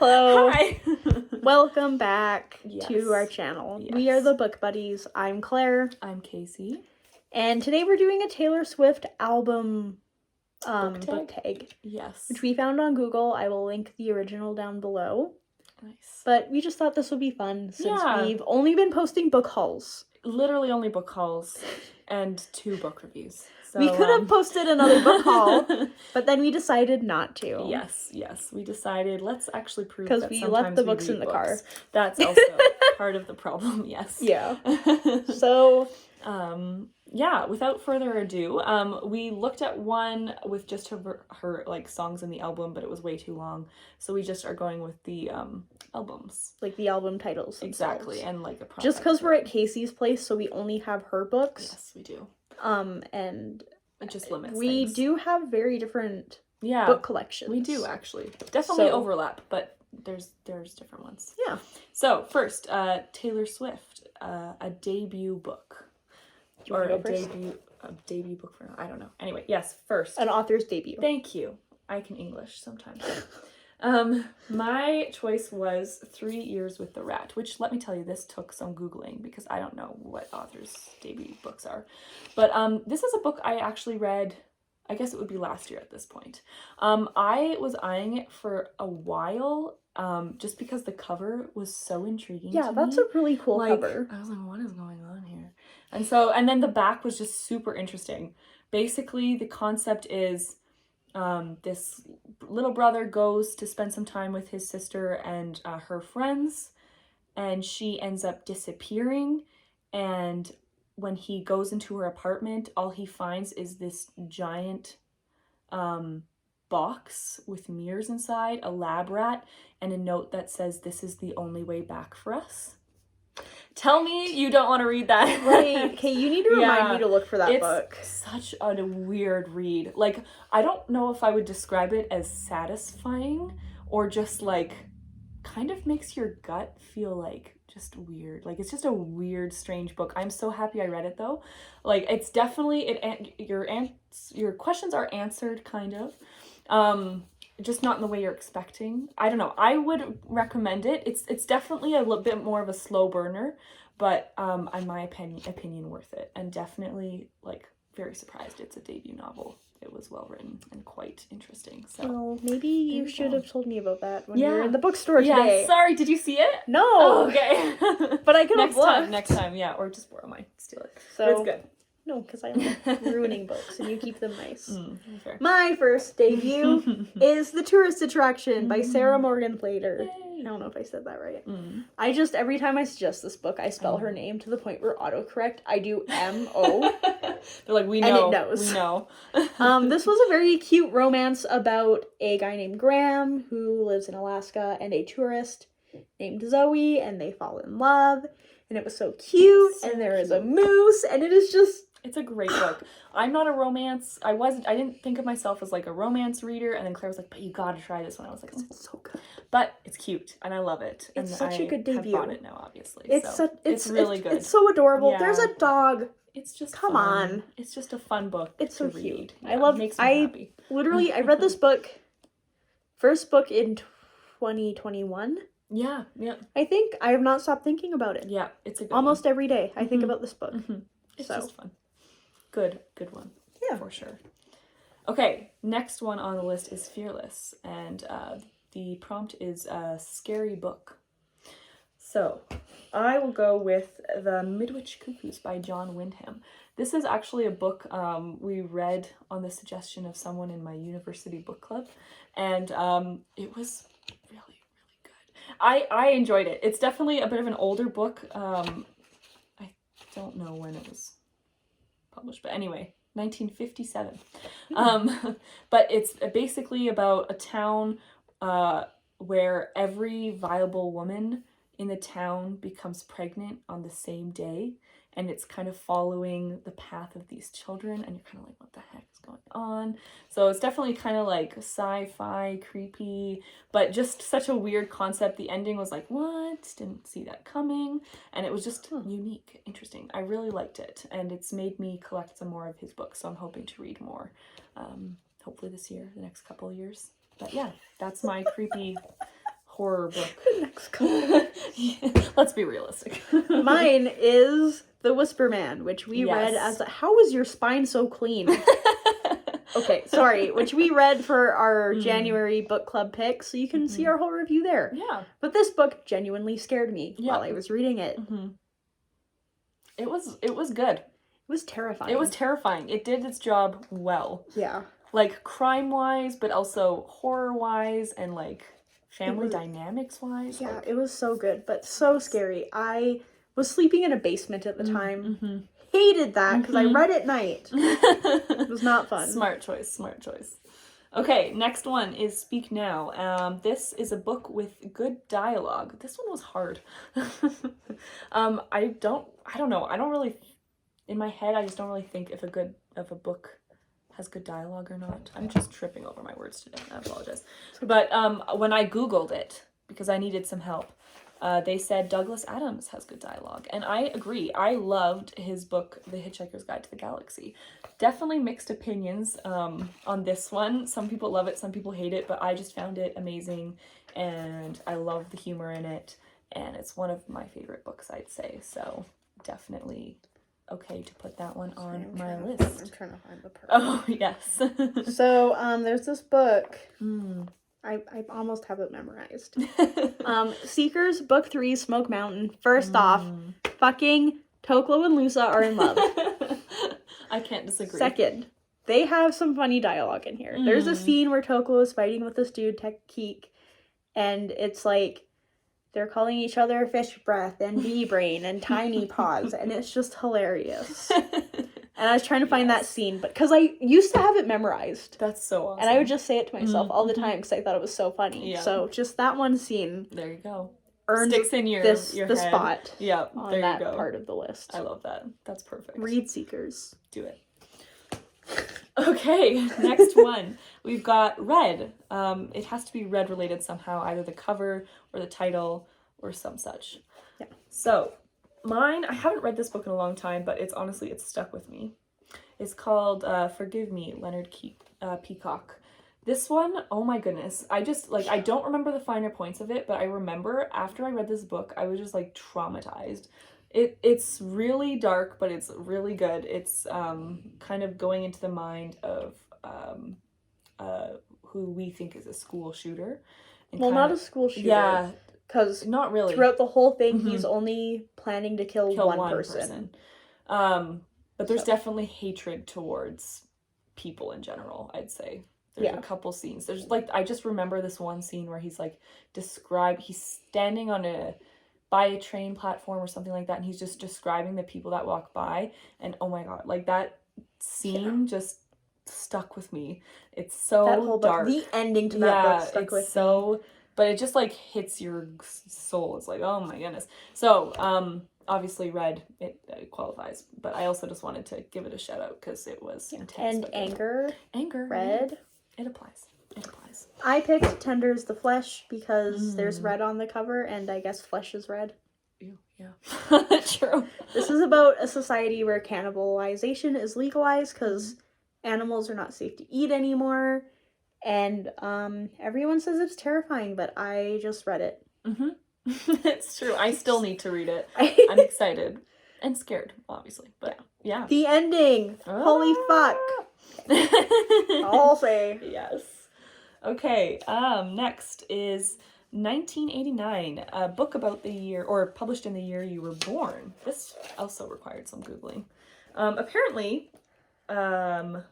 Hello. Hi. Welcome back Yes. to our channel. Yes. We are the Book Buddies. I'm Claire. I'm Casey. And today we're doing a Taylor Swift album Booktag? Booktag, Yes. which we found on Google. I will link the original down below. Nice. But we just thought this would be fun since Yeah. we've only been posting book hauls. Literally only book hauls and 2 book reviews. So, we could have posted another book haul, but then we decided not to. Yes. We decided let's actually prove because that we sometimes left the we books read in the books. car. That's also part of the problem. Yes. Yeah. So, yeah, without further ado, we looked at one with just her like songs in the album, but it was way too long. So we just are going with the albums. like the album titles themselves. Exactly, and like a project. Just because we're at Casey's place, so we only have her books. Yes, we do. And it just limits we things. do have very different Yeah, book collections. we do actually. Definitely So- overlap, but there's different ones. Yeah. So first, Taylor Swift, a debut book. Do you want to go first? A debut book for I don't know. Anyway, yes, first. An author's debut. Thank you. I can English sometimes. My choice was 3 Years with the Rat, which, let me tell you, this took some Googling because I don't know what authors' debut books are. But this is a book I actually read, I guess it would be last year at this point. I was eyeing it for a while, just because the cover was so intriguing Yeah, to that's me. a really cool cover. I was like, what is going on here? And then the back was just super interesting. Basically, the concept is this little brother goes to spend some time with his sister and her friends, and she ends up disappearing. And when he goes into her apartment, all he finds is this giant box with mirrors inside, a lab rat, and a note that says, "This is the only way back for us." Tell me you don't want to read that. Right. Okay, you need to remind Yeah. me to look for that book. It's such a weird read. Like, I don't know if I would describe it as satisfying or just like kind of makes your gut feel like just weird. Like, it's just a weird, strange book. I'm so happy I read it though. Like, it's definitely your questions are answered kind of. Just not in the way you're expecting. I don't know. I would recommend it. It's definitely a little bit more of a slow burner, but in my opinion worth it. And definitely like very surprised it's a debut novel. It was well written and quite interesting. So Well, maybe you you should go. have told me about that when you were Yeah. in the bookstore yeah, today. sorry, did you see it? No. Oh, okay. But I could have next time, yeah, or just borrow mine, steal it. So But it's good. No, because I'm ruining books and you keep them nice. Fair. My first debut is The Tourist Attraction by Sarah Morgan Plater. Yay. I don't know if I said that right. I just, every time I suggest this book, I spell her name to the point where autocorrect, I do M-O. They're like, we And know. it knows. We know. This was a very cute romance about a guy named Graham who lives in Alaska and a tourist named Zoe, and they fall in love. And it was so cute, So and there is a moose, and it is just... It's a great book. I'm not a romance. I didn't think of myself as like a romance reader, and then Claire was like, but you gotta try this one. I was like, It's so good. but it's cute and I love it. It's and such a good I have debut. bought it now, obviously. It's really good. It's so adorable. Yeah. There's a dog. It's just Come fun. on. It's just a fun book. It's so to cute. read. I love. Makes me happy. Literally, I read this book, first book in 2021. Yeah. I think I have not stopped thinking about it. Yeah. It's a good Almost every day, I think Mhm. about this book. one. It's So. just fun. Good one. Yeah. For sure. Okay, next one on the list is Fearless, and the prompt is a scary book. So, I will go with The Midwich Cuckoos by John Wyndham. This is actually a book we read on the suggestion of someone in my university book club, and it was really, really good. I enjoyed it. It's definitely a bit of an older book. I don't know when it was published, but anyway, 1957. But it's basically about a town where every viable woman in the town becomes pregnant on the same day, and it's kind of following the path of these children, and you're kind of like, what the heck is going on? So it's definitely kind of like sci-fi, creepy, but just such a weird concept. The ending was like, what? Didn't see that coming. And it was just unique, interesting. I really liked it, and it's made me collect some more of his books, so I'm hoping to read more, hopefully this year, the next couple of years. But yeah, that's my creepy horror book. Next couple. Let's be realistic. Mine is The Whisper Man, which we read as how is your spine so clean? Okay, sorry, which we read for our January book club pick, so you can see our whole review there. Yeah. But this book genuinely scared me while I was reading it. It was good. It was terrifying. It was terrifying. It did its job well. Yeah. Like, crime-wise, but also horror-wise, and, like, family dynamics-wise. Yeah, like, it was so good, but so scary. I was sleeping in a basement at the time. Hated that, because I read at night. It was not fun. Smart choice. Okay, next one is Speak Now. This is a book with good dialogue. This one was hard. I don't know. I don't really, in my head, I just don't really think if a book has good dialogue or not. I'm just tripping over my words today. I apologize. But when I Googled it, because I needed some help, they said Douglas Adams has good dialogue. And I agree. I loved his book, The Hitchhiker's Guide to the Galaxy. Definitely mixed opinions on this one. Some people love it, some people hate it, but I just found it amazing. And I love the humor in it. And it's one of my favorite books, I'd say. So definitely okay to put that one on my list. I'm trying to find the part. Oh, yes. So, there's this book. I almost have it memorized. Seekers, Book 3, Smoke Mountain. First off, fucking Toklo and Lusa are in love. I can't disagree. Second, they have some funny dialogue in here. There's a scene where Toklo is fighting with this dude, Tekkeek, and it's like, they're calling each other fish breath and bee brain and tiny paws, and it's just hilarious. And I was trying to find that scene, but because I used to have it memorized. That's so awesome. And I would just say it to myself all the time because I thought it was so funny. Yeah. So just that one scene. There you go. Earns Sticks in your the head. spot. Yeah, on there that you go. part of the list. I love that. That's perfect. Read Seekers. Do it. Okay, next one. We've got Red. It has to be Red related somehow, either the cover or the title or some such. Yeah. So, mine, I haven't read this book in a long time, but it's stuck with me. It's called Forgive Me, Leonard Peacock. This one, oh my goodness. I don't remember the finer points of it, but I remember after I read this book, I was just like traumatized. It's really dark, but it's really good. It's kind of going into the mind of who we think is a school shooter. Well, not a school shooter. Yeah. Because not really. Throughout the whole thing, he's only planning to kill one person. But there's definitely hatred towards people in general, I'd say. There's a couple scenes. There's I just remember this one scene where he's he's standing by a train platform or something like that, and he's just describing the people that walk by, and oh my god, that scene just stuck with me. It's so that whole dark. Book, the ending to that book stuck with me. But it just hits your soul. It's like, oh my goodness. So obviously Red, it qualifies, but I also just wanted to give it a shout out because it was intense. And Anger, Red. It applies. I picked Tenders the Flesh because there's red on the cover, and I guess flesh is red. Ew, yeah. True. This is about a society where cannibalization is legalized because animals are not safe to eat anymore. And everyone says it's terrifying, but I just read it. It's true. I still need to read it. I'm excited. And scared, obviously. But yeah. The ending! Holy fuck! I'll say. Yes. Okay, next is 1989, a book about the year, or published in the year you were born. This also required some Googling. Apparently, a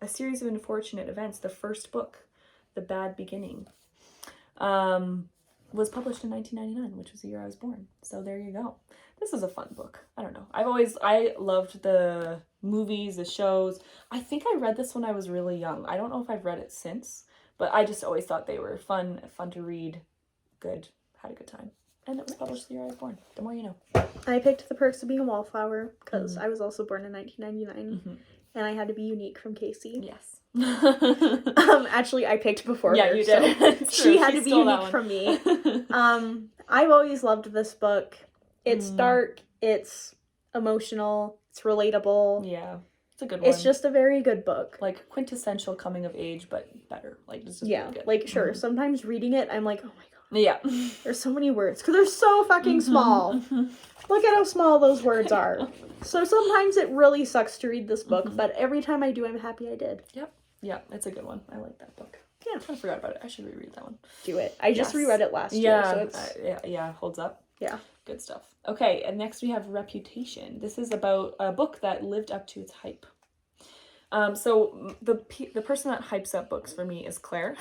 series of unfortunate events, the first book, The Bad Beginning, was published in 1999, which was the year I was born. So there you go. This is a fun book. I don't know. I loved the movies, the shows. I think I read this when I was really young. I don't know if I've read it since, but I just always thought they were fun to read, good, had a good time. And it was published the year I was born. The more you know. I picked The Perks of Being a Wallflower because I was also born in 1999, and I had to be unique from Casey. Yes. Actually, I picked before her. Yeah, you did. So she had to be unique from me. I've always loved this book. It's dark, it's emotional, it's relatable. Yeah, it's a good one. It's just a very good book. Quintessential coming of age, but better. It's just really good. Sure, sometimes reading it, I'm like, oh my god, Yeah. There's so many words because they're so fucking small. Look at how small those words are. So sometimes it really sucks to read this book, but every time I do, I'm happy I did. Yep. Yeah, it's a good one. I like that book. Yeah. I kind of forgot about it. I should reread that one. Do it. I just reread it last year, so it's... yeah, holds up. Yeah. Good stuff. Okay, and next we have Reputation. This is about a book that lived up to its hype. So the person that hypes up books for me is Claire.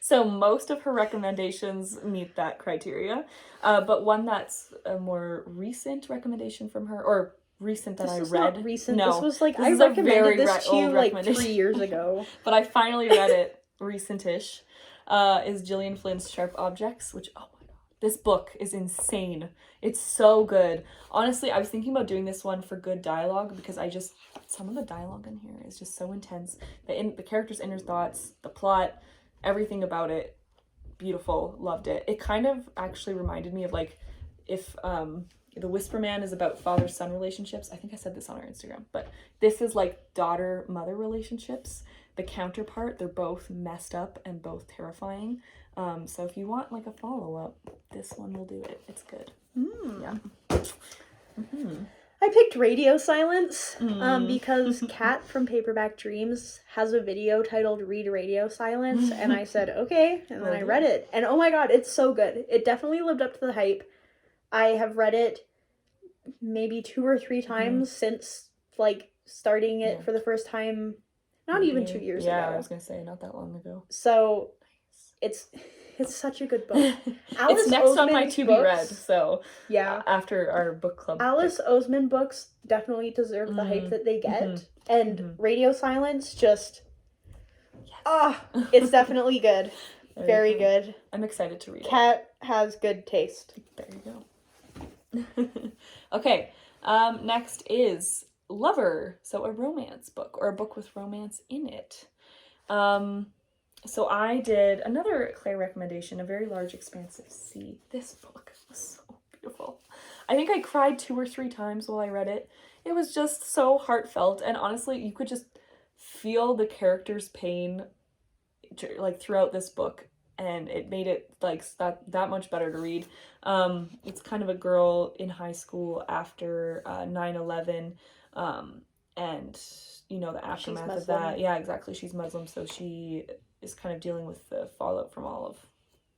So most of her recommendations meet that criteria. But one that's a more recent recommendation from her, or recent that I read. Not recent. No, this was like, I recommended this to you like 3 years ago. But I finally read it recent-ish. Is Gillian Flynn's Sharp Objects, which, oh my god, this book is insane. It's so good. Honestly, I was thinking about doing this one for good dialogue because some of the dialogue in here is just so intense. The character's inner thoughts, the plot, everything about it, beautiful. Loved it. It kind of actually reminded me of like if The Whisper Man is about father-son relationships. I think I said this on our Instagram, but this is like daughter-mother relationships. The counterpart, they're both messed up and both terrifying. So if you want like a follow-up, this one will do it. It's good. Yeah. I picked Radio Silence because Kat from Paperback Dreams has a video titled Read Radio Silence, and I said, okay, and then I read it. And oh my god, it's so good. It definitely lived up to the hype. I have read it maybe 2 or 3 times since like starting it for the first time, not even 2 years ago. Yeah, I was gonna say, not that long ago. So it's such a good book. It's next on my to be read, so yeah. After our book club. Alice Oseman books definitely deserve the hype that they get. And Radio Silence just it's definitely good. Very good. I'm excited to read it. Kat has good taste. There you go. Okay, next is Lover. So a romance book, or a book with romance in it. So I did another Claire recommendation, A Very Large Expansive Sea. This book was so beautiful. I think I cried 2 or 3 times while I read it. It was just so heartfelt, and honestly, you could just feel the character's pain like throughout this book, and it made it like that much better to read. It's kind of a girl in high school after 9/11, and you know the aftermath of that. Yeah, exactly. She's Muslim, so she is kind of dealing with the fallout from all of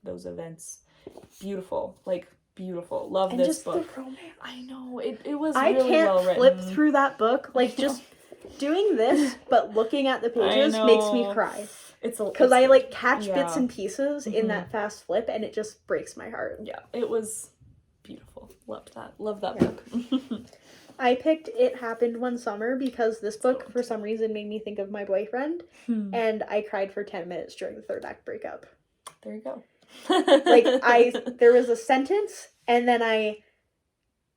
those events. Beautiful, like beautiful. Love and this just book. The romance. I know it was. I really can't well flip written. Through that book. Like just doing this, but looking at the pages makes me cry. It's because I like catch bits and pieces in that fast flip, and it just breaks my heart. Yeah, it was beautiful. Loved that. Love that book. I picked It Happened One Summer because this book, for some reason, made me think of my boyfriend, and I cried for 10 minutes during the 3rd act breakup. There you go. There was a sentence, and then I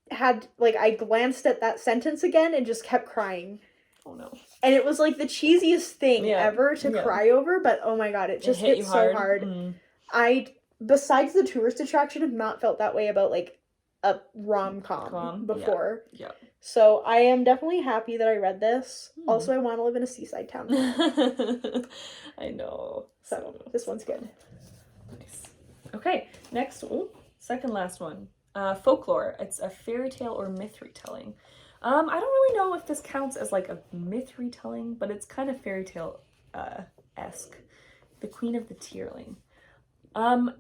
glanced at that sentence again and just kept crying. Oh no. And it was like the cheesiest thing ever to cry over, but oh my god, it just hit so hard. I, besides the tourist attraction, have not felt that way about like a rom-com before. Yeah. So I am definitely happy that I read this. Also, I want to live in a seaside town. I know. So this one's good. Nice. Okay, next, second last one. Folklore. It's a fairy tale or myth retelling. I don't really know if this counts as like a myth retelling, but it's kind of fairy tale esque. The Queen of the Tearling.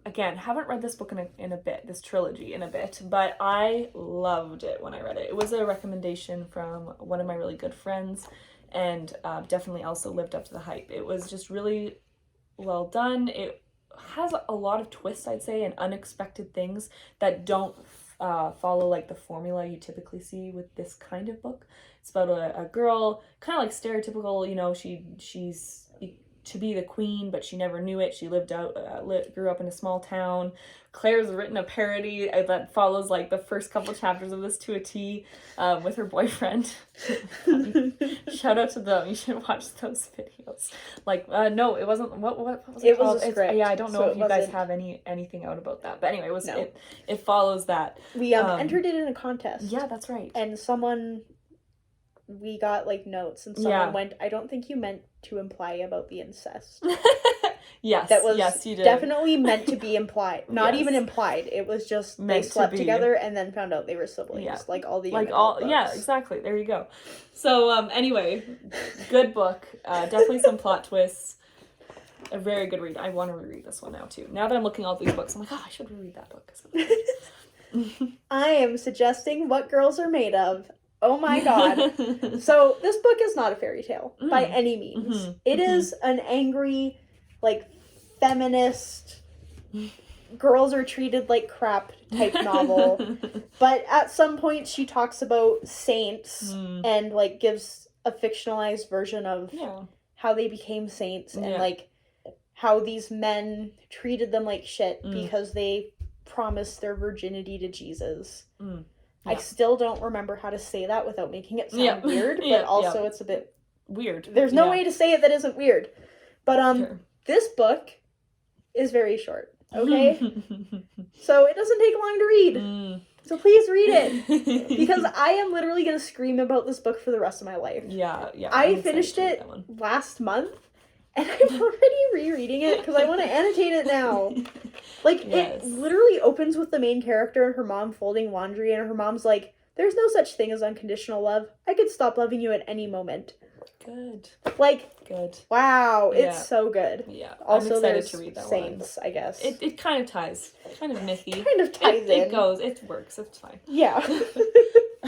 Again, haven't read this book in a bit, this trilogy in a bit, but I loved it when I read it. It was a recommendation from one of my really good friends, and definitely also lived up to the hype. It was just really well done. It has a lot of twists, I'd say, and unexpected things that don't follow like the formula you typically see with this kind of book. It's about a girl, kind of like stereotypical, you know, she's to be the queen, but she never knew it. She grew up in a small town. Claire's written a parody that follows like the first couple chapters of this to a T with her boyfriend. Shout out to them. You should watch those videos. Like, no, it wasn't. What was it called? Was a script. Yeah, I don't know if you guys have anything out about that. But anyway, it follows that. We entered it in a contest. Yeah, that's right. And someone we got like notes and someone went, I don't think you meant to imply about the incest. Yes, that was yes, you did. definitely meant to be implied. Not Yes. even implied. It was just Meant they slept to be. together and then found out they were siblings. Yeah. Like all the like all books. Yeah, exactly. There you go. So anyway, good book. Definitely some plot twists. A very good read. I want to reread this one now too. Now that I'm looking at all these books, I'm like, oh, I should reread that book. I am suggesting What Girls Are Made Of. Oh my god. So this book is not a fairy tale by any means. Mm-hmm. It is an angry, like, feminist, girls are treated like crap type novel. But at some point she talks about saints and, like, gives a fictionalized version of how they became saints and, like, how these men treated them like shit because they promised their virginity to Jesus. I still don't remember how to say that without making it sound weird, but also it's a bit weird. There's no way to say it that isn't weird. But this book is very short, okay? So it doesn't take long to read. So please read it. Because I am literally going to scream about this book for the rest of my life. Yeah. I finished it last month, and I'm already rereading it because I want to annotate it now. Like, it literally opens with the main character and her mom folding laundry, and her mom's like, there's no such thing as unconditional love. I could stop loving you at any moment. Good. Like, good. Wow, it's so good. Yeah. Also, I'm excited there's to read that saints, I guess. It kind of ties. Kind of mythy. Kind of ties in. It goes. It works. It's fine. Yeah.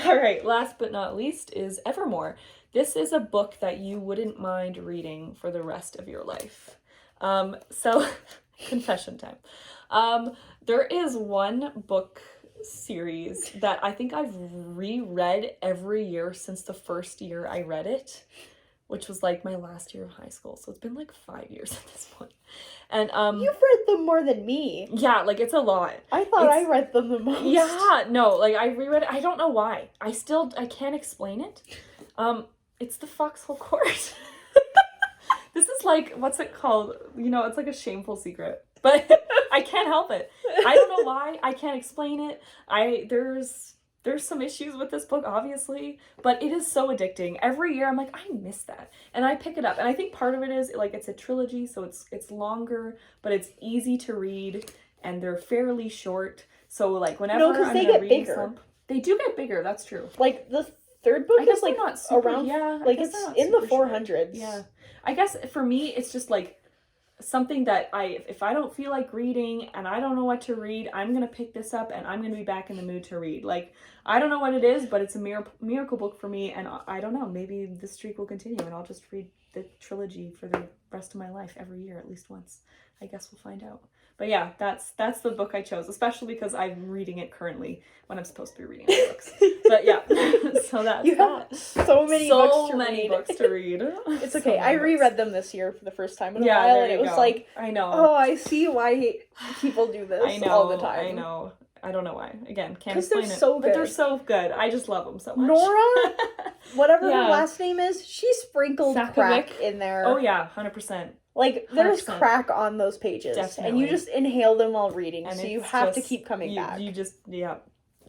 All right. Last but not least is Evermore. This is a book that you wouldn't mind reading for the rest of your life. So, confession time. There is one book series that I think I've reread every year since the first year I read it, which was like my last year of high school. So it's been like 5 years at this point. And you've read them more than me. Yeah, like it's a lot. I thought I read them the most. Yeah, no, like I reread it. I don't know why. I can't explain it. It's the Foxhole Court. This is like, what's it called? You know, it's like a shameful secret. But I can't help it. I don't know why. I can't explain it. There's some issues with this book, obviously, but it is so addicting. Every year I'm like, I miss that. And I pick it up. And I think part of it is like it's a trilogy, so it's longer, but it's easy to read and they're fairly short. So like whenever I'm in a reading slump, they do get bigger, that's true. Like the third book is like not super, around like it's in the 400s. Short. Yeah. I guess for me it's just like something that if I don't feel like reading and I don't know what to read, I'm going to pick this up and I'm going to be back in the mood to read. Like, I don't know what it is, but it's a miracle book for me, and I don't know, maybe the streak will continue and I'll just read the trilogy for the rest of my life every year, at least once. I guess we'll find out. But yeah, that's the book I chose, especially because I'm reading it currently when I'm supposed to be reading other books. But yeah, so that's you have so many books to read. It's okay. I reread them this year for the first time in a while, and it was like, I know. Oh, I see why people do this all the time. I know. I don't know why. Again, can't explain it. Because they're so good. But they're so good. I just love them so much. Nora, whatever her last name is, she sprinkled crack in there. Oh yeah, 100%. Like, there's 100%. Crack on those pages. Definitely. And you just inhale them while reading, and so you have to keep coming back. You just,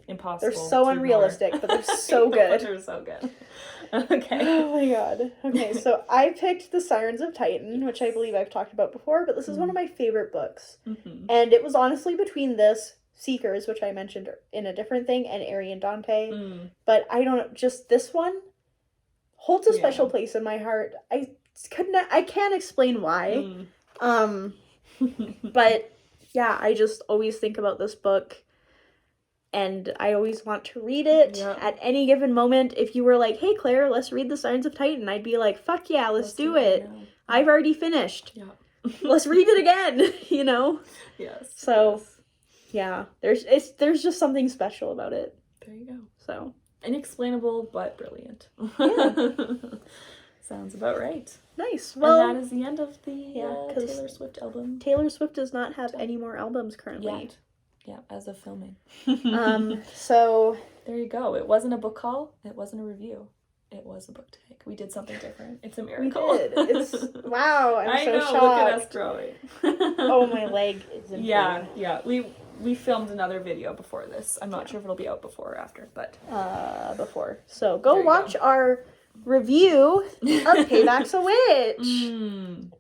impossible. They're so unrealistic, but they're so good. But they're so good. Okay. Oh my god. Okay, so I picked The Sirens of Titan, which I believe I've talked about before, but this is one of my favorite books. Mm-hmm. And it was honestly between this, Seekers, which I mentioned in a different thing, and Ari and Dante. But I don't know, just this one holds a special place in my heart. I can't explain why. But yeah, I just always think about this book. And I always want to read it at any given moment. If you were like, hey, Claire, let's read The Sirens of Titan, I'd be like, fuck yeah, let's do it. I've already finished. Yeah. Let's read it again, you know? Yes. So, yeah, there's just something special about it. There you go. So. Inexplainable, but brilliant. Yeah. Sounds about right. Nice. Well, and that is the end of the Taylor Swift album. Taylor Swift does not have any more albums currently. Yet. Yeah, as of filming. So there you go. It wasn't a book haul. It wasn't a review. It was a book tag. We did something different. It's a miracle. We did. It's wow. I'm so shocked. Look at us growing. Oh, my leg is in pain. Yeah. We filmed another video before this. I'm not sure if it'll be out before or after, but before. So go watch our review of Payback's a Witch.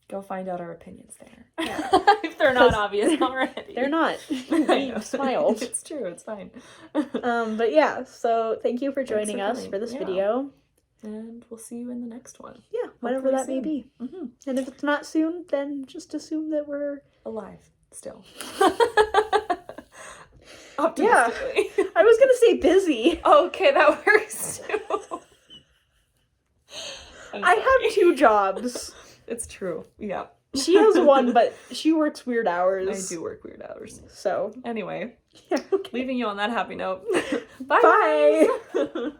Go find out our opinions there. Yeah. If they're not obvious already. They're not. We smiled. It's true, it's fine. But yeah, so thank you for joining us for this video. And we'll see you in the next one. Yeah, whatever that may be. Mm-hmm. And if it's not soon, then just assume that we're alive still. Optimistically. Yeah. I was gonna say busy. Okay, that works too. I have 2 jobs. It's true. Yeah. She has 1, but she works weird hours. I do work weird hours. So anyway, yeah, okay. leaving you on that happy note. Bye. Bye.